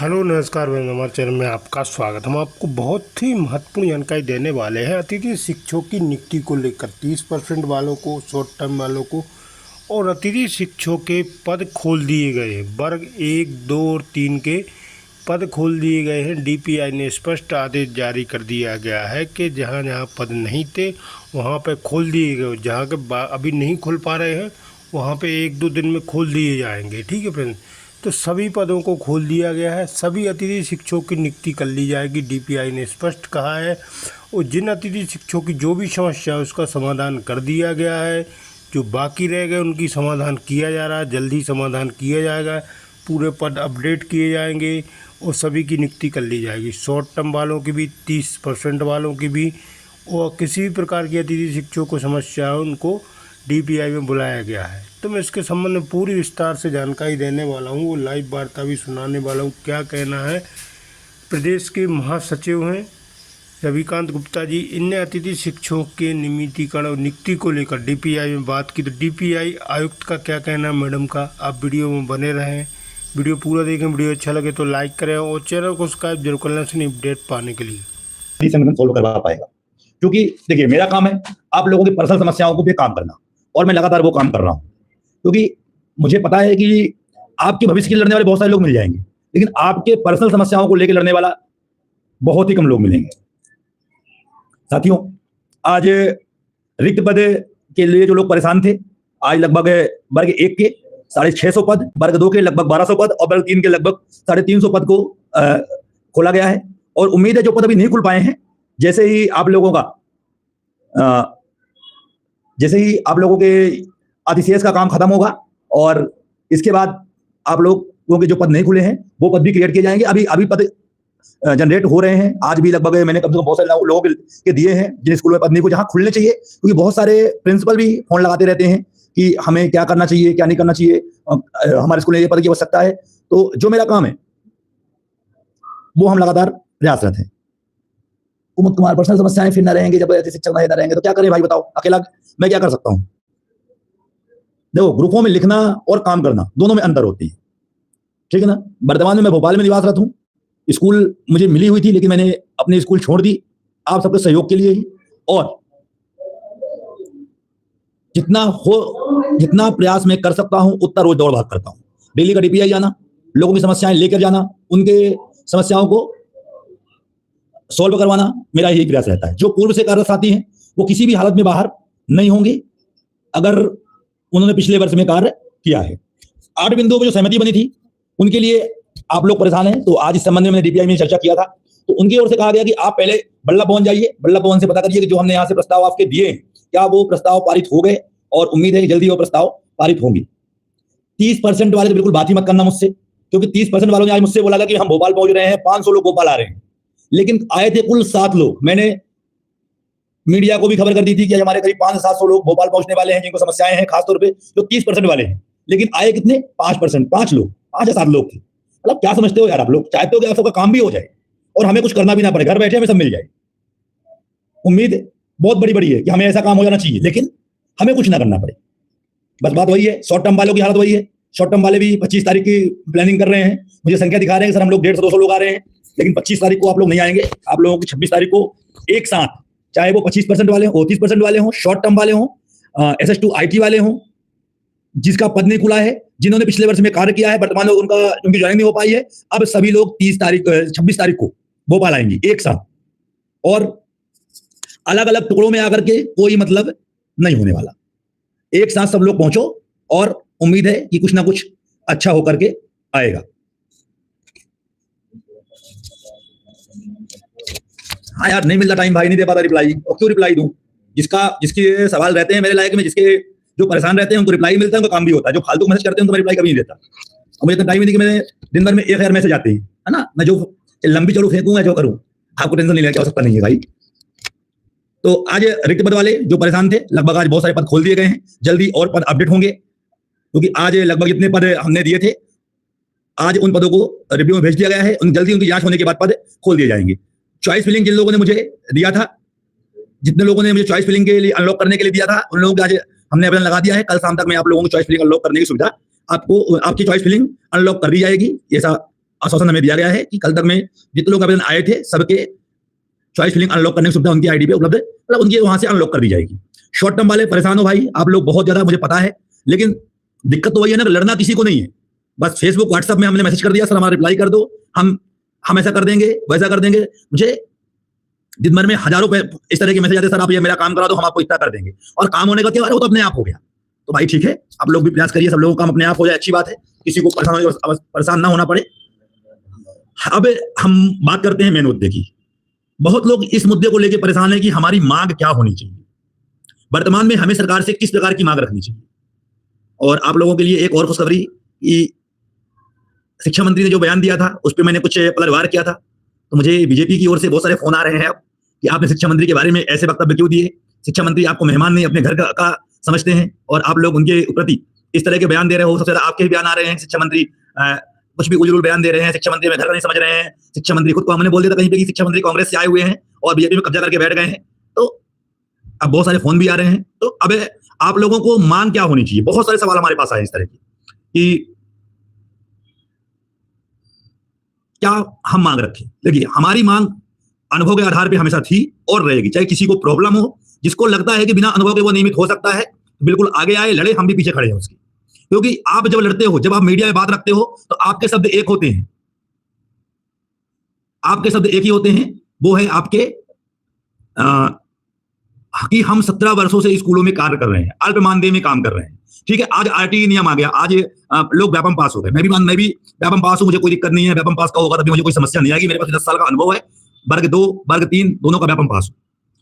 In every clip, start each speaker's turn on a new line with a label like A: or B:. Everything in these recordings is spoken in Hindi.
A: हेलो नमस्कार भाई, हमारे चैनल में आपका स्वागत। हम आपको बहुत ही महत्वपूर्ण जानकारी देने वाले हैं अतिथि शिक्षकों की नियुक्ति को लेकर। 30% वालों को, शॉर्ट टर्म वालों को और अतिथि शिक्षकों के पद खोल दिए गए हैं। वर्ग 1, 2 और 3 के पद खोल दिए गए हैं। डीपीआई ने स्पष्ट आदेश जारी कर दिया गया है कि जहां जहां पद नहीं थे वहां पे खोल दिए गए। जहां के अभी नहीं खोल पा रहे हैं वहां पे 1-2 दिन में खोल दिए जाएंगे। ठीक है फ्रेंड, तो सभी पदों को खोल दिया गया है। सभी अतिथि शिक्षकों की नियुक्ति कर ली जाएगी, डीपीआई ने स्पष्ट कहा है। और जिन अतिथि शिक्षकों की जो भी समस्या है उसका समाधान कर दिया गया है। जो बाकी रह गए उनकी समाधान किया जा रहा है, जल्दी समाधान किया जाएगा। पूरे पद अपडेट किए जाएंगे और सभी की नियुक्ति कर ली जाएगी। शॉर्ट टर्म वालों की भी, 30% वालों की भी, और किसी भी प्रकार की अतिथि शिक्षकों को समस्या है उनको डीपीआई में बुलाया गया है। तो मैं इसके संबंध में पूरी विस्तार से जानकारी देने वाला हूँ, वो लाइव वार्ता भी सुनाने वाला हूँ। क्या कहना है प्रदेश के महासचिव हैं रविकांत गुप्ता जी, इनने अतिथि शिक्षकों के नियमितीकरण और नियुक्ति को लेकर डीपीआई में बात की। तो डीपीआई आयुक्त का क्या कहना है मैडम का, आप वीडियो में बने रहें, वीडियो पूरा देखें। वीडियो अच्छा लगे तो लाइक करें और चैनल को सब्सक्राइब जरूर कर लें अपडेट पाने के लिए।
B: संगठन सोल्व करवा पाएगा, क्योंकि देखिए मेरा काम है आप लोगों की पर्सनल समस्याओं को भी काम करना, और मैं लगातार वो काम कर रहा हूं, क्योंकि मुझे पता है कि आपके भविष्य के लिए लड़ने वाले बहुत सारे लोग मिल जाएंगे, लेकिन आपके पर्सनल समस्याओं को लेकर लड़ने वाला बहुत ही कम लोग मिलेंगे। साथियों, आज रिक्त पद के लिए जो लोग परेशान थे, आज लगभग वर्ग 1 के 650 पद, वर्ग 2 के लगभग 1200 पद और वर्ग 3 के लगभग 350 पद को खोला गया है। और उम्मीद है जो पद अभी नहीं खुल पाए हैं, जैसे ही आप लोगों के अधिशेष का काम खत्म होगा और इसके बाद आप लोगों के जो पद नहीं खुले हैं वो पद भी क्रिएट किए जाएंगे। अभी पद जनरेट हो रहे हैं। आज भी लगभग मैंने कम से कम बहुत सारे लोगों के दिए हैं जिन स्कूलों में पद नहीं को जहां खुलने चाहिए, क्योंकि बहुत सारे प्रिंसिपल भी फोन लगाते रहते हैं कि हमें क्या करना चाहिए, क्या नहीं करना चाहिए, हमारे स्कूल में ये पद की आवश्यकता है। तो जो मेरा काम है वो हम लगातार प्रयासरत हैं। कुमुद कुमार, पर्सनल समस्याएं फिर न रहेंगे जब ऐसे शिक्षक न रहेंगे तो क्या करें भाई, बताओ। अकेला मैं क्या कर सकता हूं? देखो, ग्रुपों में लिखना और काम करना दोनों में अंतर होती है, ठीक है ना। वर्तमान में मैं भोपाल में निवासरत हूं। स्कूल मुझे मिली हुई थी, लेकिन मैंने अपनी स्कूल छोड़ दी आप सबके सहयोग के लिए ही। और जितना प्रयास मैं कर सकता हूं उतना रोज दौड़ भाग करता हूं। डेली का डीपीआई जाना, लोगों की समस्याएं लेकर जाना, उनके समस्याओं को सॉल्व करवाना, मेरा यही प्रयास रहता है। जो पूर्व से कार्यरत साथी हैं वो किसी भी हालत में बाहर नहीं होंगे अगर उन्होंने पिछले वर्ष में कार्य किया है। 8 बिंदुओं पर जो सहमति बनी थी उनके लिए आप लोग परेशान हैं, तो आज इस संबंध में मैंने डीपीआई में चर्चा किया था। तो उनकी ओर से कहा गया कि आप पहले बल्लभ भवन जाइए, बल्लभ भवन से पता करिए कि जो हमने यहाँ से प्रस्ताव आपके दिए हैं क्या वो प्रस्ताव पारित हो गए, और उम्मीद है कि जल्दी वो प्रस्ताव पारित होंगे। 30% वाले तो बिल्कुल बात ही मत करना मुझसे, क्योंकि 30% वालों ने आज मुझसे बोला था कि हम भोपाल पहुंच रहे हैं, 500 लोग भोपाल आ रहे हैं, लेकिन आए थे कुल 7 लोग। मैंने मीडिया को भी खबर कर दी थी कि हमारे करीब 500 से 700 लोग भोपाल पहुंचने वाले हैं जिनको समस्याएं हैं, खासतौर पे जो 30% वाले हैं। लेकिन आए कितने? 5%, 5 लोग, 5 या 7 लोग थे। मतलब क्या समझते हो यार आप लोग? चाहते हो कि आप सबका काम भी हो जाए और हमें कुछ करना भी ना पड़े, घर बैठे हमें सब मिल जाए। उम्मीद बहुत बड़ी है कि हमें ऐसा काम हो जाना चाहिए, लेकिन हमें कुछ ना करना पड़े। बस बात वही है। शॉर्ट टर्म वालों की हालत वही है। शॉर्ट टर्म वाले भी 25 तारीख की प्लानिंग कर रहे हैं, मुझे संख्या दिखा रहे हैं सर हम लोग 150-200 लोग आ रहे हैं, लेकिन 25 तारीख को आप लोग नहीं आएंगे। आप लोगों की 26 तारीख को एक साथ, चाहे वो 25% वाले हो, 30% वाले हो, शॉर्ट टर्म वाले हो, SS2 IT वाले हो, जिसका पद नहीं खुला है, जिन्होंने पिछले वर्ष में कार्य किया है, वर्तमान में उनकी ज्वाइनिंग नहीं हो पाई है, अब सभी लोग 26 तारीख को भोपाल आएंगे एक साथ, और अलग अलग टुकड़ों में आकर के कोई मतलब नहीं होने वाला। एक साथ सब लोग पहुंचो और उम्मीद है कि कुछ ना कुछ अच्छा होकर के आएगा। हाँ यार, नहीं मिलता टाइम भाई, नहीं दे पाता रिप्लाई, और क्यों रिप्लाई दूं? जिसके सवाल रहते हैं मेरे लायक में, जिसके जो परेशान रहते हैं उनको रिप्लाई मिलता है, उनका काम भी होता है। जो फालतू मैसेज करते हैं उनको मैं रिप्लाई कभी नहीं देता, और मुझे इतना टाइम नहीं कि मैं दिन भर में 1000 मैसेज आते हैं, है ना। मैं जो लंबी चलू फेंकूंगा जो करूं, आपको टेंशन नहीं लेने की आवश्यकता नहीं है भाई। तो आज रिक्त पद वाले जो परेशान थे, लगभग आज बहुत सारे पद खोल दिए गए हैं, जल्दी और पद अपडेट होंगे, क्योंकि आज लगभग जितने पद हमने दिए थे आज उन पदों को रिव्यू में भेज दिया गया है। जल्दी उनकी जांच होने के बाद पद खोल दिए जाएंगे। चॉइस फिलिंग जिन लोगों ने मुझे दिया था, जितने लोगों ने मुझे चॉइस फिलिंग के लिए अनलॉक करने के लिए दिया था, उन लोगों को आज हमने आवेदन लगा दिया है। कल शाम तक मैं आप लोगों को चॉइस फिलिंग अनलॉक करने की सुविधा, आपकी चॉइस फिलिंग अनलॉक कर दी जाएगी, ऐसा आश्वासन हमें दिया गया है कि कल तक में जितने लोग आवेदन आए थे सबके चॉइस फिलिंग अनलॉक करने की सुविधा उनकी आईडी पे उपलब्ध है, मतलब उनकी वहां से अनलॉक कर दी जाएगी। शॉर्ट टर्म वाले परेशान हो भाई, आप लोग बहुत ज्यादा, मुझे पता है, लेकिन दिक्कत तो वही है ना, लड़ना किसी को नहीं है। बस फेसबुक व्हाट्सएप में हमने मैसेज कर दिया, सर हमारा रिप्लाई कर दो, हम ऐसा कर देंगे वैसा कर देंगे। मुझे दिन भर में हजारों इस तरह के मैसेज आते, सर आप ये मेरा काम करा दो, हम आपको इतना कर देंगे, और काम होने का क्या, वो तो अपने आप हो गया। तो भाई ठीक है, आप लोग भी प्रयास करिए, सब लोगों का काम अपने आप हो जाए, अच्छी बात है, किसी को परेशान ना होना पड़े। अब हम बात करते हैं मेन मुद्दे की। बहुत लोग इस मुद्दे को लेकर परेशान है कि हमारी मांग क्या होनी चाहिए, वर्तमान में हमें सरकार से किस प्रकार की मांग रखनी चाहिए। और आप लोगों के लिए एक और खुशखबरी कि शिक्षा मंत्री ने जो बयान दिया था उस पर मैंने कुछ पलटवार किया था, तो मुझे बीजेपी की ओर से बहुत सारे फोन आ रहे हैं अब कि आपने शिक्षा मंत्री के बारे में ऐसे वक्तव्य क्यों दिए, शिक्षा मंत्री आपको मेहमान नहीं अपने घर का समझते हैं और आप लोग उनके प्रति इस तरह के बयान दे रहे हो। सबसे ज्यादा आपके ही बयान आ रहे हैं, शिक्षा मंत्री कुछ भी उलझुल बयान दे रहे हैं, शिक्षा मंत्री में घर नहीं समझ रहे हैं। शिक्षा मंत्री खुद को, हमने बोल दिया था कहीं पे कि शिक्षा मंत्री कांग्रेस से आए हुए हैं और बीजेपी में कब्जा करके बैठ गए हैं। तो अब बहुत सारे फोन भी आ रहे हैं। तो अब आप लोगों को मांग क्या होनी चाहिए, बहुत सारे सवाल हमारे पास आए इस तरह के कि क्या हम मांग रखें। देखिए, हमारी मांग अनुभव के आधार पर हमेशा थी और रहेगी, चाहे किसी को प्रॉब्लम हो, जिसको लगता है कि बिना अनुभव के वो नियमित हो सकता है, बिल्कुल आगे आए, लड़े, हम भी पीछे खड़े हैं उसकी। क्योंकि आप जब लड़ते हो, जब आप मीडिया में बात रखते हो, तो आपके शब्द एक होते हैं, आपके शब्द एक ही होते हैं, वो है आपके कि हम 17 वर्षों से स्कूलों में कार्य कर रहे हैं, अल्प मानदेय में काम कर रहे हैं। ठीक है, आज आरटीई नियम आ गया, आज लोग व्यापम पास हो गए, मैं भी व्यापम पास हूं, मुझे कोई दिक्कत नहीं है, व्यापम पास का होगा तभी मुझे कोई समस्या नहीं आएगी। मेरे पास 10 साल का अनुभव है, वर्ग 2 वर्ग 3 दोनों का व्यापम पास हो।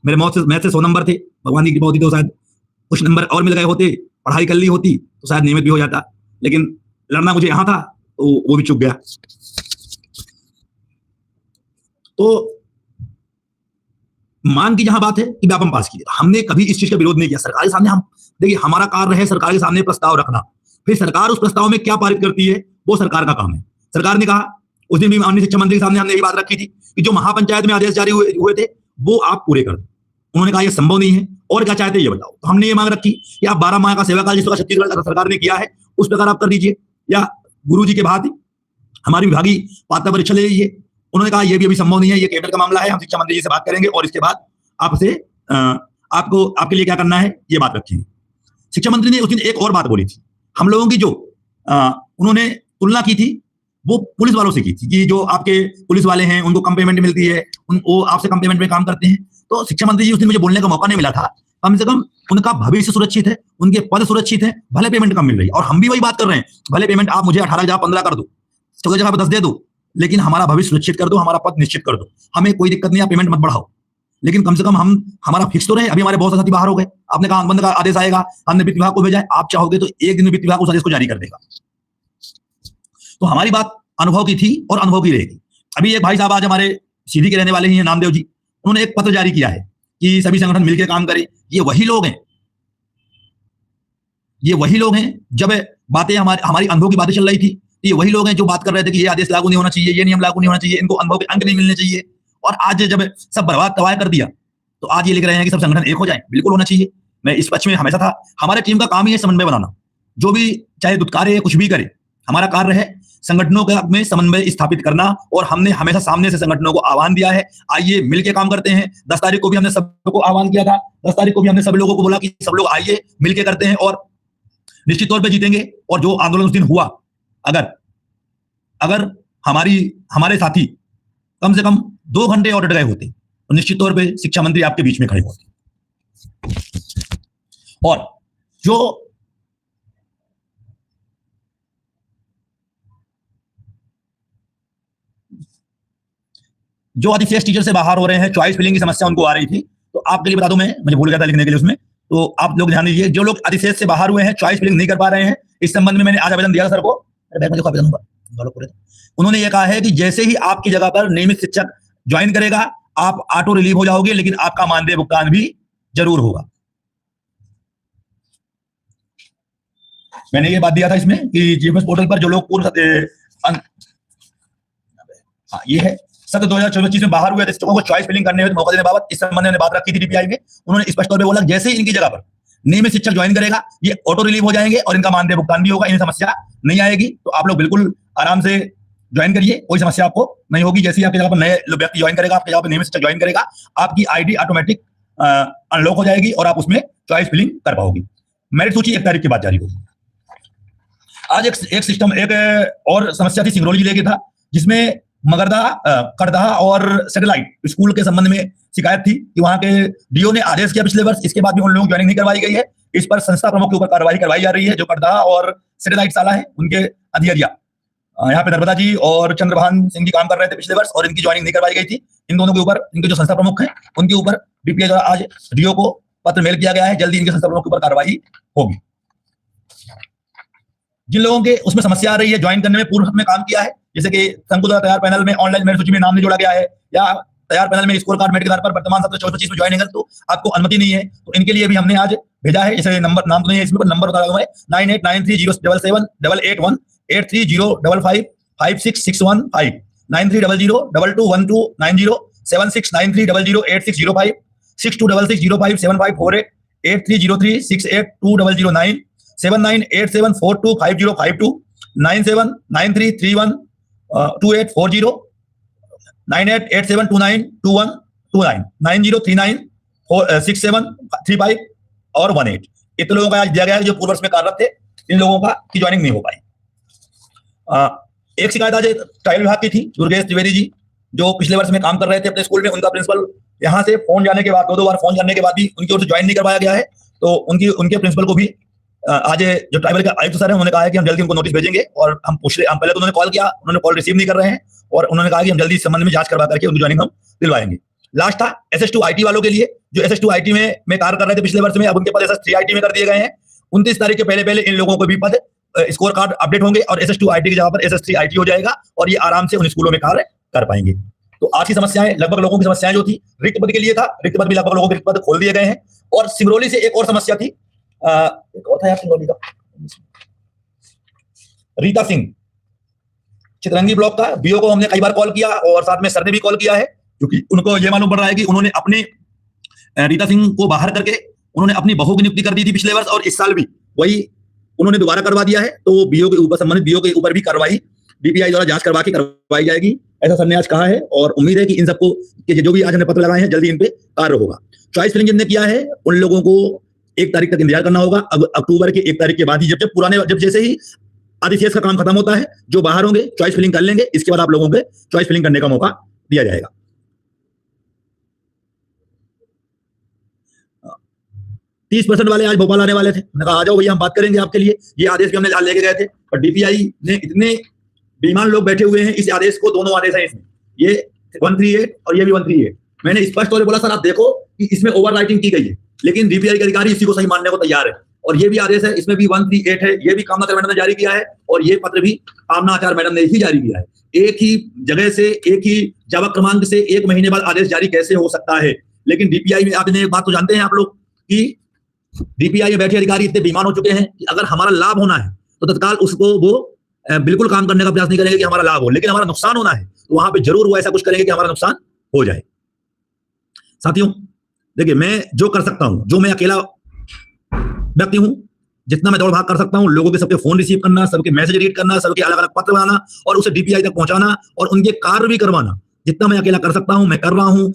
B: मेरे मैथ से 100 नंबर थे, भगवान की कृपा होती तो शायद कुछ नंबर और मिल गए होते, पढ़ाई कर ली होती तो शायद नियमित भी हो जाता, लेकिन लड़ना मुझे यहां था तो वो भी चुक गया। तो मांग की जहां बात है कि व्यापम पास कीजिए, हमने कभी इस चीज का विरोध नहीं किया। सरकार के सामने हम देखिए, हमारा कार्य है सरकार के सामने प्रस्ताव रखना, फिर सरकार उस प्रस्ताव में क्या पारित करती है वो सरकार का काम है। सरकार ने कहा, उस दिन भी माननीय शिक्षा मंत्री के सामने हमने यही बात रखी थी कि जो महापंचायत में आदेश जारी हुए थे वो आप पूरे कर दो। उन्होंने कहा यह संभव नहीं है, और क्या चाहते ये बताओ। तो हमने ये मांग रखी कि आप 12 माह का सेवाकाल जिसका छत्तीसगढ़ सरकार ने किया है उस प्रकार आप कर दीजिए, या गुरुजी के भांति हमारी विभागीय पात्रता परीक्षा ले लीजिए। उन्होंने कहा यह भी अभी संभव नहीं है, ये कैबिनेट का मामला है, हम शिक्षा मंत्री जी से बात करेंगे और इसके बाद आपसे आपको आपके लिए क्या करना है ये बात रखेंगे। शिक्षा मंत्री ने उस दिन एक और बात बोली थी, हम लोगों की जो उन्होंने तुलना की थी वो पुलिस वालों से की थी कि जो आपके पुलिस वाले हैं उनको कम पेमेंट मिलती है, वो आपसे कम पेमेंट में काम करते हैं। तो शिक्षा मंत्री जी उस दिन मुझे बोलने का मौका नहीं मिला था, कम से कम उनका भविष्य सुरक्षित है, उनके पद सुरक्षित है, भले पेमेंट कम मिल रही है। और हम भी वही बात कर रहे हैं, भले पेमेंट आप मुझे 18 की जगह 15 कर दो, 14 की जगह 10 दे दो, लेकिन हमारा भविष्य सुरक्षित कर दो, हमारा पद निश्चित कर दो, हमें कोई दिक्कत नहीं, आप पेमेंट मत बढ़ाओ, लेकिन कम से कम हमारा फिक्स तो रहे। अभी हमारे बहुत साथी बाहर हो गए, आपने कहा बंद का आदेश आएगा, हमने वित्त विभाग को भेजा है, आप चाहोगे तो एक दिन में वित्त विभाग उस आदेश को जारी कर देगा। तो हमारी बात अनुभव की थी और अनुभव की रहेगी। अभी एक भाई साहब आज हमारे सीधी के रहने वाले ही हैं, नामदेव जी, उन्होंने एक पत्र जारी किया है कि सभी संगठन मिलकर काम करें। ये वही लोग हैं, ये वही लोग हैं, जब बातें हमारी अनुभव की बातें चल रही थी, ये वही लोग हैं जो बात कर रहे थे कि ये आदेश लागू नहीं होना चाहिए, ये नियम लागू नहीं होना चाहिए, इनको अनुभव के अंक नहीं मिलने चाहिए। और आज जब सब बर्बाद तबाह कर दिया तो आज ये लिख रहे हैं कि सब संगठन एक हो जाए। बिल्कुल होना चाहिए, मैं इस पक्ष में हमेशा था। हमारे टीम का काम ही है समन्वय बनाना, जो भी चाहे दुत्कारे कुछ भी करे, हमारा कार्य है संगठनों में समन्वय स्थापित करना। और हमने हमेशा सामने से संगठनों को आह्वान दिया है, आइए मिलकर काम करते हैं। 10 तारीख को भी हमने सबको आह्वान किया था, 10 तारीख को भी हमने सब लोगों को बोला कि सब लोग आइए मिलकर करते हैं और निश्चित तौर पर जीतेंगे। और जो आंदोलन उस दिन हुआ, अगर हमारे साथी कम से कम 2 घंटे और डट गए होते तो निश्चित तौर पे शिक्षा मंत्री आपके बीच में खड़े होते। और जो अधिशेष टीचर से बाहर हो रहे हैं, चॉइस फिलिंग की समस्या उनको आ रही थी, तो आपके लिए बता दूं, मुझे भूल गया था लिखने के लिए उसमें, तो आप लोग ध्यान दीजिए। जो लोग अधिशेष से बाहर हुए हैं, चॉइस फिलिंग नहीं कर पा रहे हैं, इस संबंध में मैंने आज आवेदन दिया था सर को, उन्होंने ये कहा है कि जैसे ही आपकी जगह पर नियमित शिक्षक ज्वाइन करेगा आप ऑटो रिलीव हो जाओगे, लेकिन आपका मानदेय भुगतान भी जरूर होगा। मैंने ये बात दिया था इसमें कि जीएमएस पोर्टल पर जो लोग पूर्व ये है 2024 में बाहर हुए थे, शिक्षकों को चॉइस फिलिंग करने में मौका देने बाबत इस संबंध में बात रखी थी डीपीआई में। उन्होंने स्पष्ट तौर पे बोला जैसे ही इनकी जगह पर नियमित शिक्षक ज्वाइन करेगा ये ऑटो रिलीव हो जाएंगे और इनका मानदेय भुगतान भी होगा, इन्हें समस्या नहीं आएगी। तो आप लोग बिल्कुल आराम से ज्वाइन करिए, कोई समस्या आपको नहीं होगी। जैसे ही आपके जगह पर नए व्यक्ति ज्वाइन करेगा, आपके जगह पर नए मिस्टर ज्वाइन करेगा, आपकी आईडी ऑटोमेटिक अनलॉक हो जाएगी और आप उसमें चॉइस फिलिंग कर पाओगी। मेरिट सूची 1 तारीख के बाद जारी होगी। आज एक सिस्टम, एक और समस्या थी सिंगरौली जिले के था, जिसमें मगरदहा, करदहा और सैटेलाइट स्कूल के संबंध में शिकायत थी कि वहां के डीओ ने आदेश किया पिछले वर्ष, इसके बाद भी उन लोगों की ज्वाइनिंग नहीं करवाई गई है। इस पर संस्था प्रमुख के ऊपर कार्रवाई करवाई जा रही है। जो करदहा और सैटेलाइट शाला है, उनके अधिकारिया यहाँ पे नर्मदा जी और चंद्रभान सिंह जी काम कर रहे थे पिछले वर्ष, और इनकी ज्वाइनिंग नहीं करवाई गई थी। इन दोनों के ऊपर, इनके जो संस्था प्रमुख हैं, उनके ऊपर डीपीआई द्वारा आज डीओ को पत्र मेल किया गया है। जल्दी इनके संस्था प्रमुख के ऊपर कार्रवाई होगी। जिन लोगों के उसमें समस्या आ रही है ज्वाइन करने में, पूर्व में काम किया है, जैसे कि संघ द्वारा तैयार पैनल में ऑनलाइन मेरिट सूची में नाम नहीं जोड़ा गया है, या तैयार पैनल में स्कोर कार्ड मेरिट के आधार पर वर्तमान सत्र 24-25 में ज्वाइन है तो आपको अनुमति नहीं है, तो इनके लिए भी हमने आज भेजा है। जैसे नंबर, नाम तो नहीं है इसमें, नंबर बता रहा हूं मैं, 9893077831 8300555661 9300221290 7693008605 6266057548 8303682009 7987425052 9793312840 9887292129 90396735 और 18। इतने लोगों का आज दिया गया है जो पूर्व वर्ष में कार्यरत थे। इन लोगों का की ज्वाइनिंग नहीं हो पाई। एक शिकायत आज ट्राइबल विभाग की थी, दुर्गेश त्रिवेदी जी, जो पिछले वर्ष में काम कर रहे थे अपने स्कूल में। उनका प्रिंसिपल यहाँ से फोन जाने के बाद, 2 बार फोन जाने के बाद भी उनकी ओर से ज्वाइन नहीं करवाया गया है। तो उनके प्रिंसिपल को भी आज जो ट्राइबल के आयुक्त सर हैं, उन्होंने कहा है कि हम जल्दी उनको नोटिस भेजेंगे। और हम पहले तो उन्होंने कॉल किया, उन्होंने कॉल रिसीव नहीं कर रहे हैं, और उन्होंने कहा कि हम जल्दी इस संबंध में जांच करवा करके उनकी ज्वाइनिंग हम दिलवाएंगे। लास्ट था SS2 IT वालों के लिए, जो SS2 IT में कार्य कर रहे थे पिछले वर्ष में, अब उनके पद SS3 IT में कर दिए गए हैं। 29 तारीख के पहले इन लोगों को भी पद स्कोर कार्ड अपडेट होंगे और SS2 IT की जगह पर SS3 IT हो जाएगा, और ये आराम से उन स्कूलों में कार्य कर पाएंगे। तो आज की समस्याएं, लगभग लोगों की समस्याएं जो थी रिक्त पद के लिए था, रिक्त पद भी लगभग लोगों के रिक्त पद खोल दिए गए हैं। और सिंगरौली से एक और समस्या थी, एक और था यार सिंगरौली का, रीता सिंह, चितरंगी ब्लॉक का बीओ को हमने कई बार कॉल किया, और साथ में सर ने भी कॉल किया है, क्योंकि उनको ये मालूम पड़ रहा है कि उन्होंने अपने रीता सिंह को बाहर करके उन्होंने अपनी बहू की नियुक्ति कर दी थी पिछले वर्ष, और इस साल भी वही उन्होंने दोबारा करवा दिया है। तो बीओ के ऊपर, संबंधित बीओ के ऊपर भी कार्रवाई डीपीआई द्वारा जांच करवा के करवाई जाएगी, ऐसा सर ने आज कहा है। और उम्मीद है कि इन सबको, जो भी आज हमने पत्र लगाए हैं, जल्दी इन पे कार्य होगा। चॉइस फिलिंग जिनने किया है, उन लोगों को 1 तारीख तक इंतजार करना होगा। अब अक्टूबर के 1 तारीख के बाद ही, जब जैसे ही आदिशेष का काम खत्म होता है, जो बाहर होंगे चॉइस फिलिंग कर लेंगे, इसके बाद आप लोगों को चॉइस फिलिंग करने का मौका दिया जाएगा। 30% वाले आज भोपाल आने वाले थे, मैंने कहा आ जाओ भैया, हम बात करेंगे आपके लिए। ये आदेश भी हमने आज लेके गए थे, और डीपीआई ने, इतने बेईमान लोग बैठे हुए हैं इस आदेश को, दोनों आदेश हैं इसमें, ये 138 और ये भी 138। मैंने स्पष्ट तौर पर बोला सर आप देखो कि इसमें ओवर राइटिंग की गई है, लेकिन डीपीआई के अधिकारी इसी को सही मानने को तैयार है। और ये भी आदेश है, इसमें भी 138 है, ये भी कामना आचार्य मैडम ने जारी किया है, और ये पत्र भी कामना आचार्य मैडम ने ही जारी किया है। एक ही जगह से, एक ही जवाब क्रमांक से 1 महीने बाद आदेश जारी कैसे हो सकता है? लेकिन डीपीआई में आपने एक बात तो जानते हैं आप लोग कि डीपीआई में बैठे अधिकारी इतने बेईमान हो चुके हैं कि अगर हमारा लाभ होना है तो तत्काल उसको वो बिल्कुल काम करने का प्रयास नहीं करेंगे कि हमारा लाभ हो, लेकिन हमारा नुकसान होना है तो वहां पे जरूर वो ऐसा कुछ करेंगे कि हमारा नुकसान हो जाए। साथियों देखिए, मैं जो कर सकता हूं, जो मैं अकेला व्यक्ति हूं, जितना मैं दौड़ भाग कर सकता हूं, लोगों के सबके फोन रिसीव करना, सबके मैसेज रीड करना, सबके अलग अलग पत्र बनाना और उसे डीपीआई तक पहुंचाना और उनके कार्य भी करवाना, जितना मैं अकेला कर सकता हूं मैं कर रहा हूं।